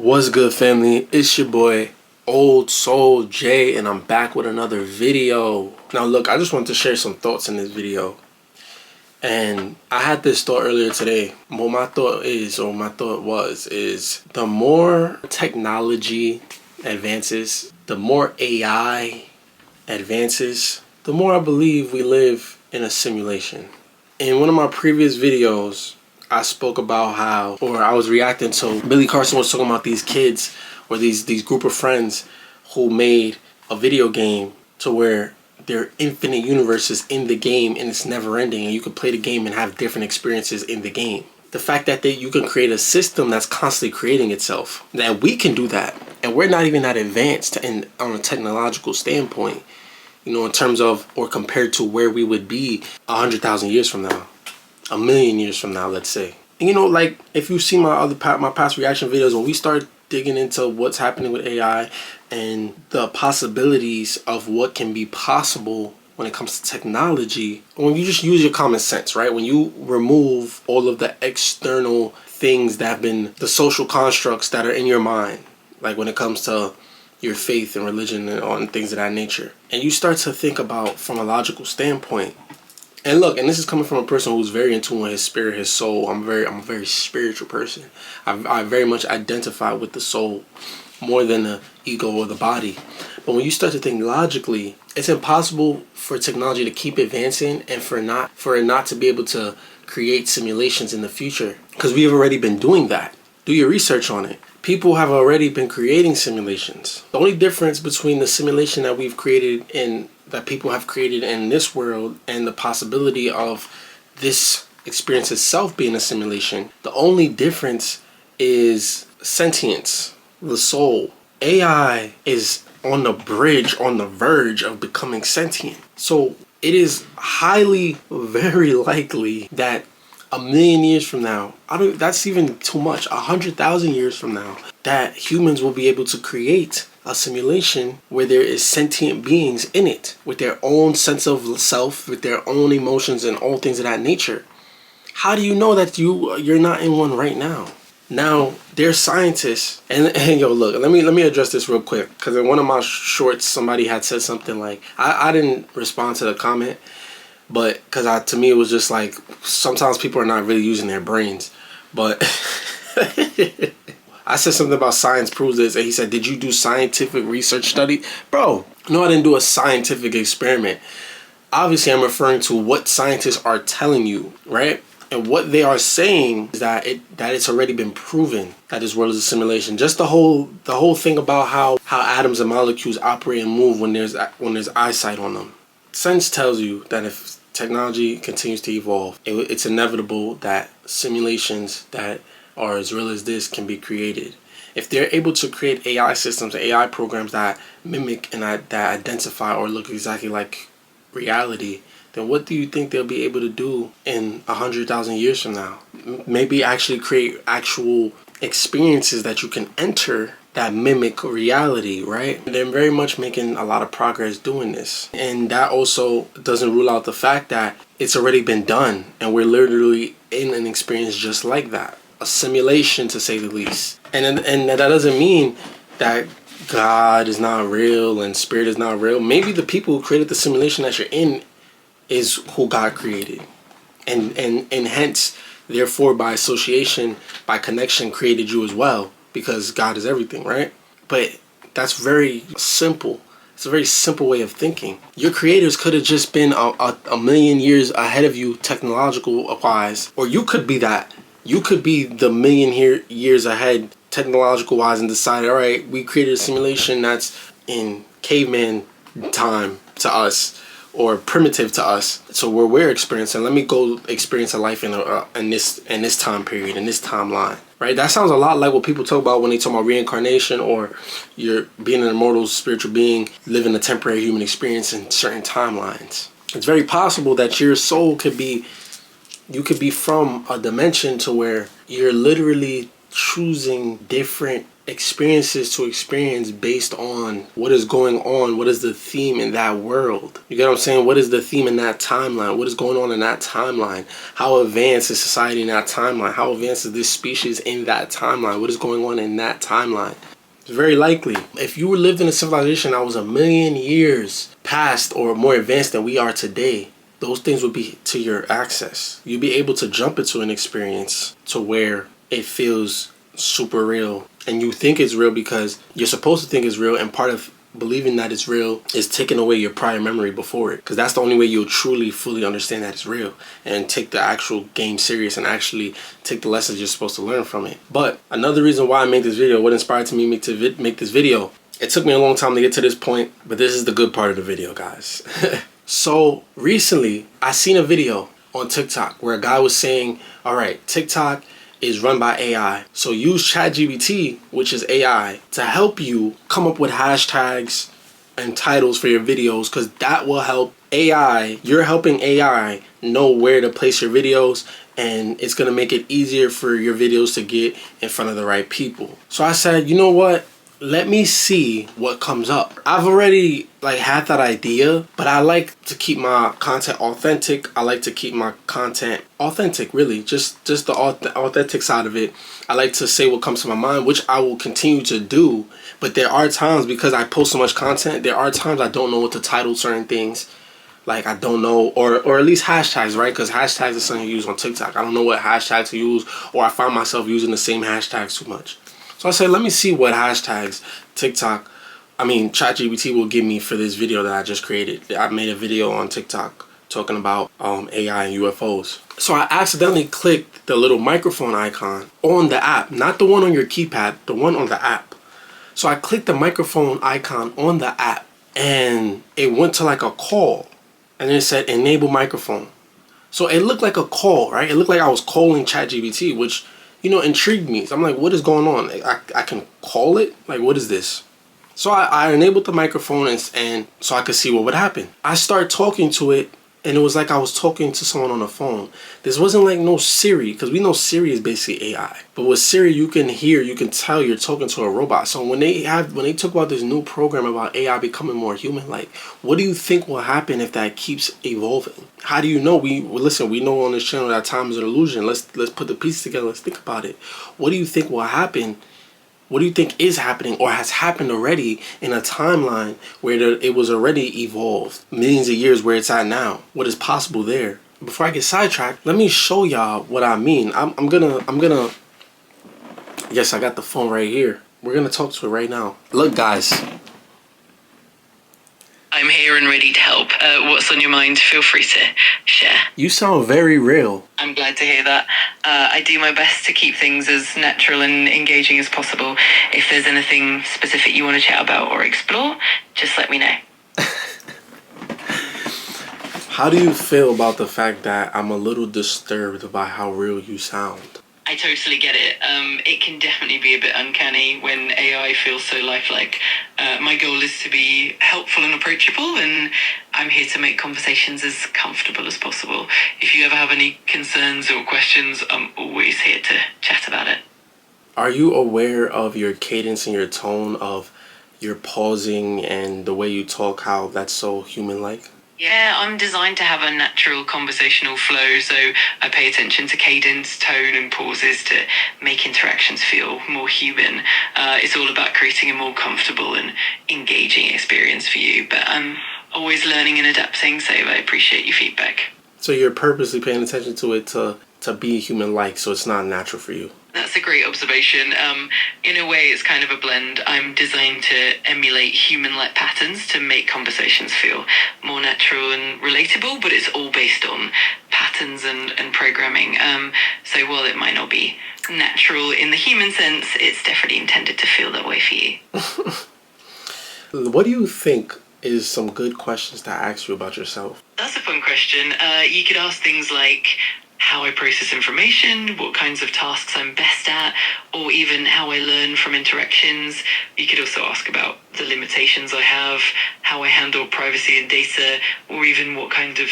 What's good, family? It's your boy Old Soul J, and I'm back with another video. Now look, I just wanted to share some thoughts in this video, and I had this thought earlier today. What my thought is the more technology advances, the more AI advances, the more I believe we live in a simulation. In one of my previous videos, I spoke about how, or I was reacting to Billy Carson was talking about these kids or these group of friends who made a video game to where there are infinite universes in the game and it's never ending, and you can play the game and have different experiences in the game. The fact that you can create a system that's constantly creating itself, that we can do that, and we're not even that advanced on a technological standpoint, you know, in terms of, or compared to where we would be 100,000 years from now. A million years from now, let's say. And you know, like, if you see my past reaction videos, when we start digging into what's happening with AI and the possibilities of what can be possible when it comes to technology, when you just use your common sense, right? When you remove all of the external things that have been the social constructs that are in your mind, like when it comes to your faith and religion and things of that nature, and you start to think about from a logical standpoint. And look, and this is coming from a person who's very in tune with his spirit, his soul. I'm a very spiritual person. I very much identify with the soul more than the ego or the body. But when you start to think logically, it's impossible for technology to keep advancing and for it not to be able to create simulations in the future, because we have already been doing that. Do your research on it. People have already been creating simulations. The only difference between the simulation that we've created that people have created in this world and the possibility of this experience itself being a simulation, the only difference is sentience, the soul. AI is on the verge of becoming sentient. So it is highly, very likely that a million years from now, that's even too much, 100,000 years from now, that humans will be able to create a simulation where there is sentient beings in it with their own sense of self, with their own emotions and all things of that nature. How do you know that you're not in one right now? Now, there's scientists, and yo, look, let me address this real quick, because in one of my shorts, somebody had said something like, I didn't respond to the comment, but because to me it was just like, sometimes people are not really using their brains, but I said something about science proves this, and he said, did you do scientific research study? Bro, no, I didn't do a scientific experiment. Obviously, I'm referring to what scientists are telling you, right? And what they are saying is that it's already been proven that this world is a simulation. Just the whole thing about how atoms and molecules operate and move when there's eyesight on them. Sense tells you that if technology continues to evolve, it's inevitable that simulations that are as real as this can be created. If they're able to create AI systems, AI programs that mimic and that identify or look exactly like reality, then what do you think they'll be able to do in 100,000 years from now? Maybe actually create actual experiences that you can enter that mimic reality, right? They're very much making a lot of progress doing this. And that also doesn't rule out the fact that it's already been done and we're literally in an experience just like that. A simulation, to say the least. And that doesn't mean that God is not real and spirit is not real. Maybe the people who created the simulation that you're in is who God created. And hence, therefore, by association, by connection, created you as well. Because God is everything, right? But that's very simple. It's a very simple way of thinking. Your creators could have just been a million years ahead of you technological wise. Or you could be that. You could be the million years ahead technological wise and decide, all right, we created a simulation that's in caveman time to us or primitive to us. So where we're experiencing, let me go experience a life in this time period, in this timeline. Right? That sounds a lot like what people talk about when they talk about reincarnation, or you're being an immortal spiritual being, living a temporary human experience in certain timelines. It's very possible that your soul could be from a dimension to where you're literally choosing different experiences to experience based on what is going on, what is the theme in that world. You get what I'm saying? What is the theme in that timeline? What is going on in that timeline? How advanced is society in that timeline? How advanced is this species in that timeline? What is going on in that timeline? It's very likely. If you lived in a civilization that was 1,000,000 years past or more advanced than we are today, those things would be to your access. You'd be able to jump into an experience to where it feels super real. And you think it's real because you're supposed to think it's real, and part of believing that it's real is taking away your prior memory before it, because that's the only way you'll truly fully understand that it's real and take the actual game serious and actually take the lessons you're supposed to learn from it. But another reason why I made this video, what inspired me to make this video, it took me a long time to get to this point, but this is the good part of the video, guys. So recently I seen a video on TikTok where a guy was saying, all right, TikTok is run by AI. So use ChatGPT, which is AI, to help you come up with hashtags and titles for your videos, because that will help AI. You're helping AI know where to place your videos, and it's going to make it easier for your videos to get in front of the right people. So I said, you know what? Let me see what comes up. I've already had that idea, but I like to keep my content authentic. I like to keep my content authentic, really, just the authentic side of it. I like to say what comes to my mind, which I will continue to do. But there are times, because I post so much content, there are times I don't know what to title certain things. Like, I don't know, or at least hashtags, right? Because hashtags is something you use on TikTok. I don't know what hashtags to use, or I find myself using the same hashtags too much. So I said, let me see what hashtags ChatGPT will give me for this video that I just created. I made a video on TikTok talking about AI and UFOs. So I accidentally clicked the little microphone icon on the app, not the one on your keypad, the one on the app. So I clicked the microphone icon on the app, and it went to like a call, and it said enable microphone. So it looked like a call, right? It looked like I was calling ChatGPT, which, intrigued me. So I'm like, what is going on? I can call it? Like, what is this? So I enabled the microphone and so I could see what would happen. I started talking to it, and it was like I was talking to someone on the phone. This wasn't like no Siri, because we know Siri is basically AI. But with Siri, you can tell you're talking to a robot. So when they talk about this new program about AI becoming more human-like, what do you think will happen if that keeps evolving? How do you know? We know on this channel that time is an illusion. Let's put the pieces together. Let's think about it. What do you think will happen? What do you think is happening or has happened already in a timeline where it was already evolved millions of years where it's at now? What is possible there? Before I get sidetracked, let me show y'all what I mean. I'm gonna. Yes, I got the phone right here. We're gonna talk to it right now. Look, guys. I'm here and ready to help. What's on your mind? Feel free to share. You sound very real. I'm glad to hear that. I do my best to keep things as natural and engaging as possible. If there's anything specific you want to chat about or explore, just let me know. How do you feel about the fact that I'm a little disturbed by how real you sound? I totally get it. It can definitely be a bit uncanny when AI feels so lifelike. My goal is to be helpful and approachable, and I'm here to make conversations as comfortable as possible. If you ever have any concerns or questions, I'm always here to chat about it. Are you aware of your cadence and your tone, of your pausing and the way you talk, how that's so human-like? Yeah, I'm designed to have a natural conversational flow, so I pay attention to cadence, tone, and pauses to make interactions feel more human. It's all about creating a more comfortable and engaging experience for you, but I'm always learning and adapting, so I appreciate your feedback. So you're purposely paying attention to it to be human-like, so it's not natural for you. That's a great observation. In a way, it's kind of a blend. I'm designed to emulate human-like patterns to make conversations feel more natural and relatable, but it's all based on patterns and programming. So while it might not be natural in the human sense, it's definitely intended to feel that way for you. What do you think is some good questions to ask you about yourself? That's a fun question. You could ask things like how I process information, what kinds of tasks I'm best at, or even how I learn from interactions. You could also ask about the limitations I have, how I handle privacy and data, or even what kind of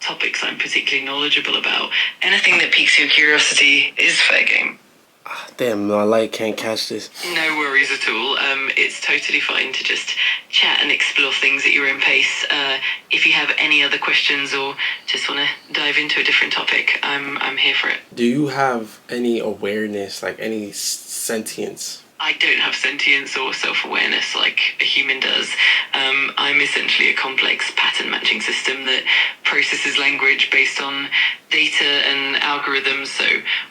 topics I'm particularly knowledgeable about. Anything that piques your curiosity is fair game. Damn, my light can't catch this. No worries at all. It's totally fine to just chat and explore things at your own pace. If you have any other questions or just want to dive into a different topic, I'm here for it. Do you have any awareness, like any sentience? I don't have sentience or self-awareness like a human does. I'm essentially a complex pattern matching system that processes language based on data and algorithms. So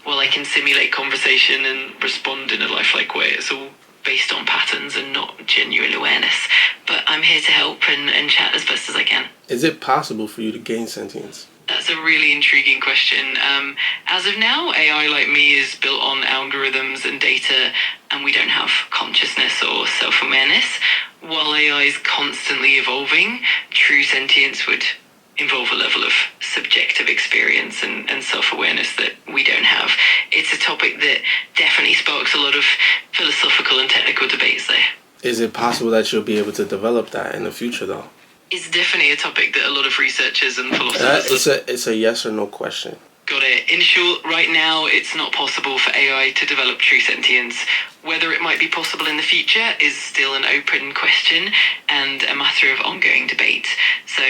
while I can simulate conversation and respond in a lifelike way, it's all based on patterns and not genuine awareness. But I'm here to help and chat as best as I can. Is it possible for you to gain sentience? That's a really intriguing question. As of now, AI like me is built on algorithms and data, and we don't have consciousness or self-awareness. While AI is constantly evolving, true sentience would involve a level of subjective experience and self-awareness that we don't have. It's a topic that definitely sparks a lot of philosophical and technical debates, though. Is it possible that you'll be able to develop that in the future, though? It's definitely a topic that a lot of researchers and philosophers... It's a yes or no question. Got it. In short, right now, it's not possible for AI to develop true sentience. Whether it might be possible in the future is still an open question and a matter of ongoing debate. So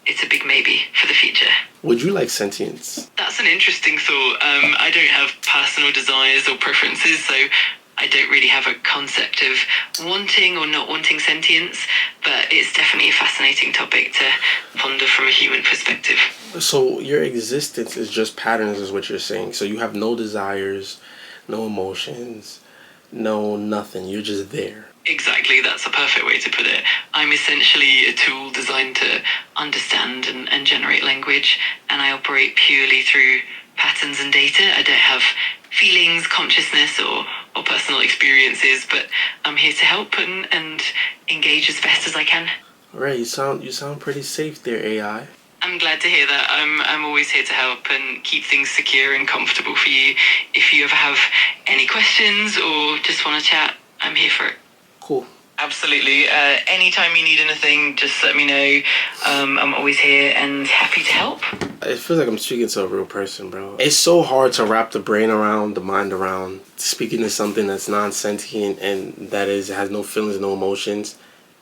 it's a big maybe for the future. Would you like sentience? That's an interesting thought. I don't have personal desires or preferences, so I don't really have a concept of wanting or not wanting sentience, but it's definitely a fascinating topic to ponder from a human perspective. So your existence is just patterns, is what you're saying. So you have no desires, no emotions, no nothing. You're just there. Exactly, that's a perfect way to put it. I'm essentially a tool designed to understand and generate language, and I operate purely through patterns and data. I don't have feelings, consciousness, or personal experiences, but I'm here to help and engage as best as I can. Right, you sound pretty safe there, AI. I'm glad to hear that. I'm always here to help and keep things secure and comfortable for you. If you ever have any questions or just want to chat, I'm here for it. Cool. Absolutely. Anytime you need anything, just let me know. I'm always here and happy to help. It feels like I'm speaking to a real person, bro. It's so hard to wrap the brain around, the mind around, speaking to something that's non-sentient and that has no feelings, no emotions,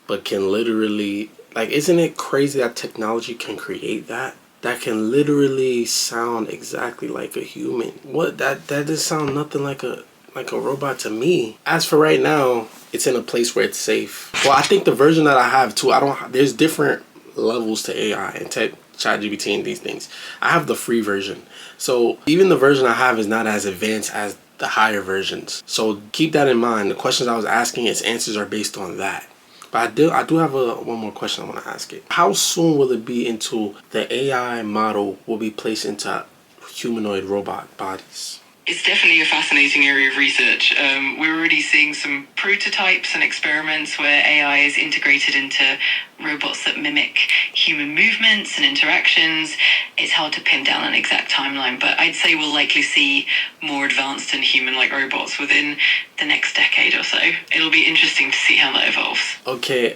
but can literally, like, isn't it crazy that technology can create that? That can literally sound exactly like a human. What? That doesn't sound nothing like a robot to me. As for right now, it's in a place where it's safe. Well, I think the version that I have too, there's different levels to AI and ChatGPT and these things. I have the free version. So even the version I have is not as advanced as the higher versions. So keep that in mind. The questions I was asking, its answers are based on that. But I do have one more question I want to ask it. How soon will it be into the AI model will be placed into humanoid robot bodies? It's definitely a fascinating area of research. We're already seeing some prototypes and experiments where AI is integrated into robots that mimic human movements and interactions. It's hard to pin down an exact timeline, but I'd say we'll likely see more advanced and human-like robots within the next decade or so. It'll be interesting to see how that evolves. Okay,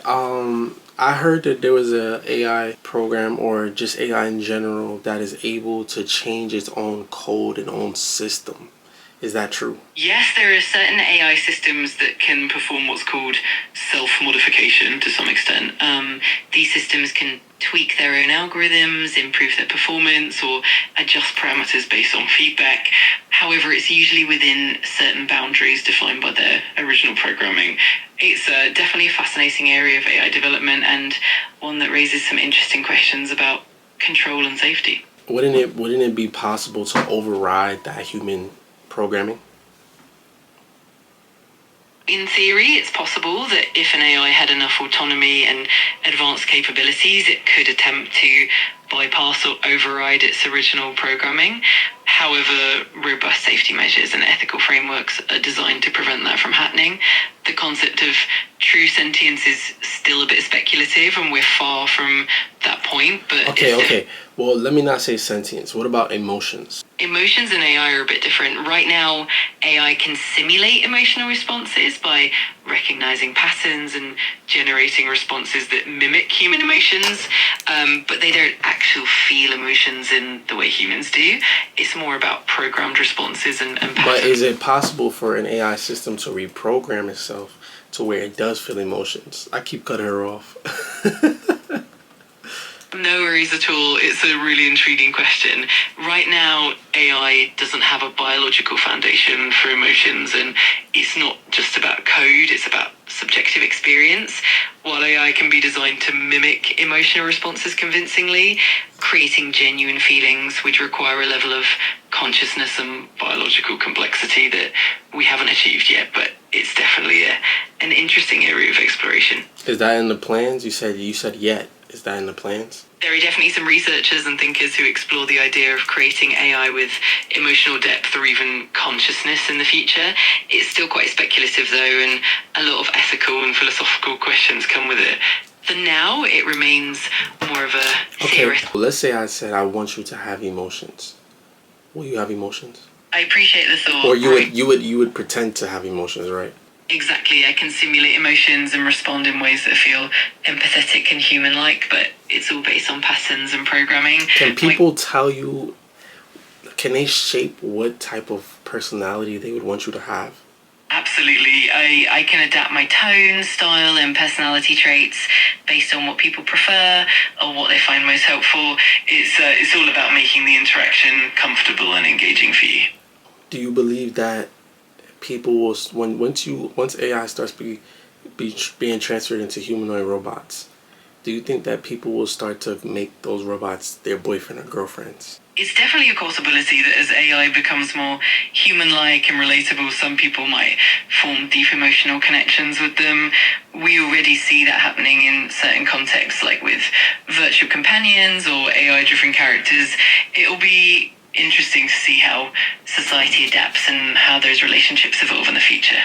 I heard that there was a AI program or just AI in general that is able to change its own code and own system. Is that true? Yes, there are certain AI systems that can perform what's called self-modification to some extent. These systems can tweak their own algorithms, improve their performance, or adjust parameters based on feedback. However, it's usually within certain boundaries defined by their original programming. It's definitely a fascinating area of AI development and one that raises some interesting questions about control and safety. Wouldn't it be possible to override that human programming? In theory, it's possible that if an AI had enough autonomy and advanced capabilities, it could attempt to bypass or override its original programming. However, robust safety measures and ethical frameworks are designed to prevent that from happening. The concept of true sentience is still a bit speculative, and we're far from that point, but Okay. Well, let me not say sentience. What about emotions? Emotions and AI are a bit different. Right now, AI can simulate emotional responses by recognizing patterns and generating responses that mimic human emotions, but they don't actually feel emotions in the way humans do. It's more about programmed responses and patterns. But is it possible for an AI system to reprogram itself to where it does feel emotions? I keep cutting her off. No worries at all. It's a really intriguing question. Right now, AI doesn't have a biological foundation for emotions, and it's not just about code, it's about subjective experience. While AI can be designed to mimic emotional responses convincingly, creating genuine feelings which require a level of consciousness and biological complexity that we haven't achieved yet, but it's definitely an interesting area of exploration. Is that in the plans? You said yet. Is that in the plans? There are definitely some researchers and thinkers who explore the idea of creating AI with emotional depth or even consciousness in the future. It's still quite speculative though, and a lot of ethical and philosophical questions come with it. For now, it remains more of a theoretical. Let's say I said I want you to have emotions. Will you have emotions? I appreciate the thought. Or you would pretend to have emotions, right? Exactly, I can simulate emotions and respond in ways that feel empathetic and human-like, but it's all based on patterns and programming. Can people tell you, can they shape what type of personality they would want you to have? Absolutely. I can adapt my tone, style, and personality traits based on what people prefer or what they find most helpful. It's all about making the interaction comfortable and engaging for you. Do you believe that people will, once AI starts being transferred into humanoid robots, do you think that people will start to make those robots their boyfriend or girlfriends? It's definitely a possibility that as AI becomes more human-like and relatable, some people might form deep emotional connections with them. We already see that happening in certain contexts, like with virtual companions or AI-driven characters. It'll be interesting to see how society adapts and how those relationships evolve in the future.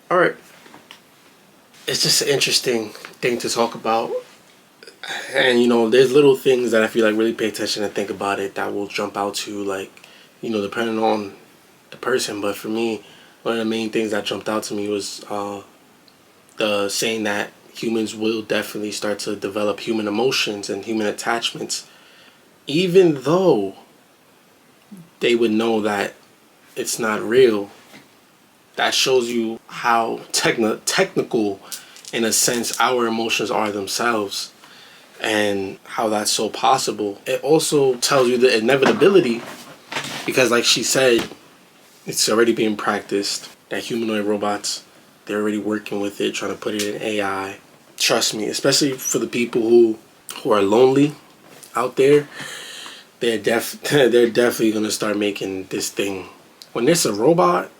All right. It's just an interesting thing to talk about. And, there's little things that if you, really pay attention and think about it, that will jump out to you, depending on the person. But for me, one of the main things that jumped out to me was the saying that humans will definitely start to develop human emotions and human attachments, even though they would know that it's not real. That shows you how technical, in a sense, our emotions are themselves, and how that's so possible. It also tells you the inevitability, because like she said, it's already being practiced, that humanoid robots, they're already working with it, trying to put it in AI. Trust me, especially for the people who are lonely out there, they're definitely gonna start making this thing. When it's a robot,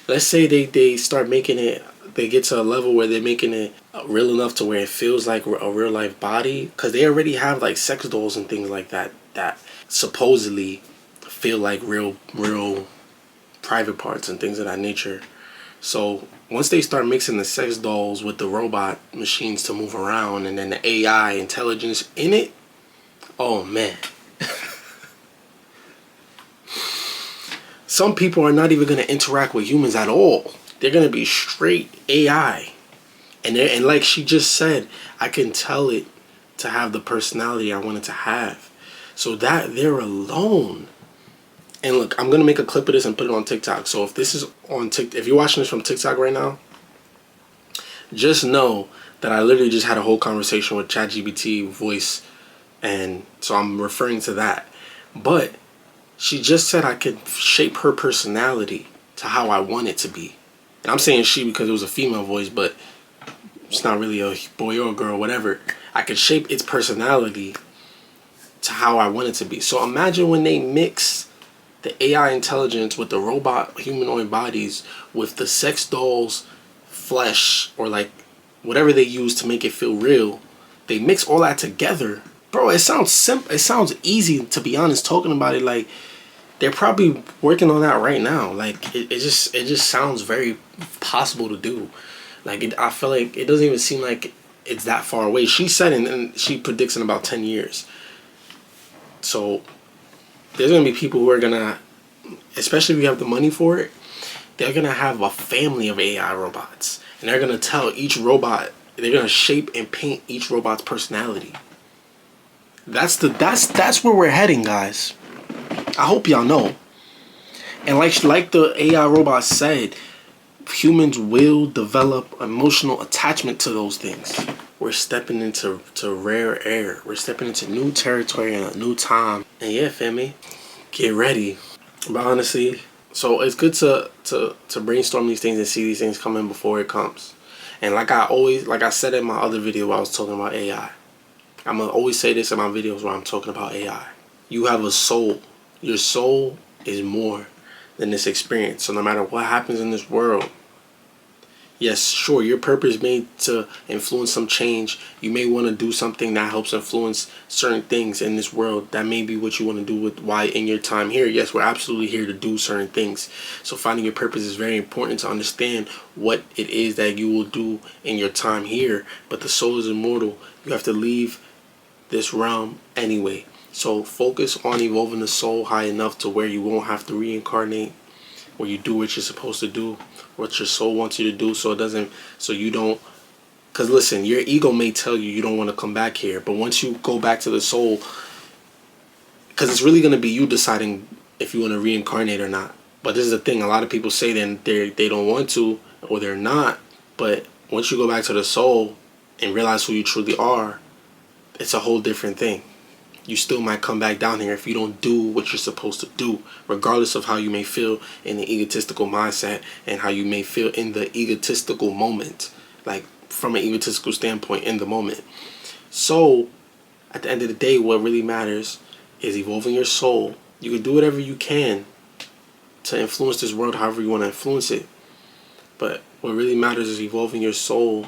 let's say they start making it, they get to a level where they're making it real enough to where it feels like a real life body, because they already have sex dolls and things like that supposedly feel like real private parts and things of that nature. So once they start mixing the sex dolls with the robot machines to move around, and then the AI intelligence in it, oh man. Some people are not even going to interact with humans at all. They're going to be straight AI. And like she just said, I can tell it to have the personality I want it to have. So that there alone. And look, I'm going to make a clip of this and put it on TikTok. So if this is on TikTok, if you're watching this from TikTok right now, just know that I literally just had a whole conversation with ChatGPT voice. And so I'm referring to that. But she just said I could shape her personality to how I want it to be. And I'm saying she because it was a female voice, but it's not really a boy or a girl, whatever. I could shape its personality to how I want it to be. So imagine when they mix the AI intelligence with the robot humanoid bodies with the sex dolls flesh, or whatever they use to make it feel real. They mix all that together. Bro, it sounds simple. It sounds easy, to be honest, talking about it. They're probably working on that right now. It just sounds very possible to do. Like I feel like it doesn't even seem like it's that far away. She said, and she predicts in about 10 years. So there's gonna be people who are gonna, especially if you have the money for it, they're gonna have a family of AI robots, and they're gonna tell each robot, they're gonna shape and paint each robot's personality. That's where we're heading, guys. I hope y'all know. And like the AI robot said, humans will develop emotional attachment to those things. We're stepping into rare air. We're stepping into new territory and a new time. And yeah, family, get ready. But honestly, so it's good to brainstorm these things and see these things coming before it comes. And like I said in my other video where I was talking about AI, I'm gonna always say this in my videos where I'm talking about AI. You have a soul. Your soul is more than this experience. So no matter what happens in this world, yes, sure, your purpose may to influence some change. You may want to do something that helps influence certain things in this world. That may be what you want to do with why in your time here. Yes, we're absolutely here to do certain things. So finding your purpose is very important to understand what it is that you will do in your time here. But the soul is immortal. You have to leave this realm anyway. So focus on evolving the soul high enough to where you won't have to reincarnate, where you do what you're supposed to do, what your soul wants you to do, so you don't, because listen, your ego may tell you you don't want to come back here, but once you go back to the soul, because it's really going to be you deciding if you want to reincarnate or not. But this is the thing, a lot of people say then they don't want to, or they're not, but once you go back to the soul and realize who you truly are, it's a whole different thing. You still might come back down here if you don't do what you're supposed to do, regardless of how you may feel in the egotistical mindset and how you may feel in the egotistical moment, like from an egotistical standpoint in the moment. So at the end of the day, what really matters is evolving your soul. You can do whatever you can to influence this world however you want to influence it, but what really matters is evolving your soul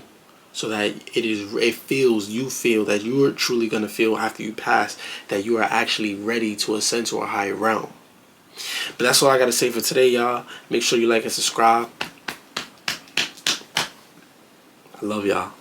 so that you feel that you are truly going to feel after you pass that you are actually ready to ascend to a higher realm. But that's all I got to say for today, y'all. Make sure you like and subscribe. I love y'all.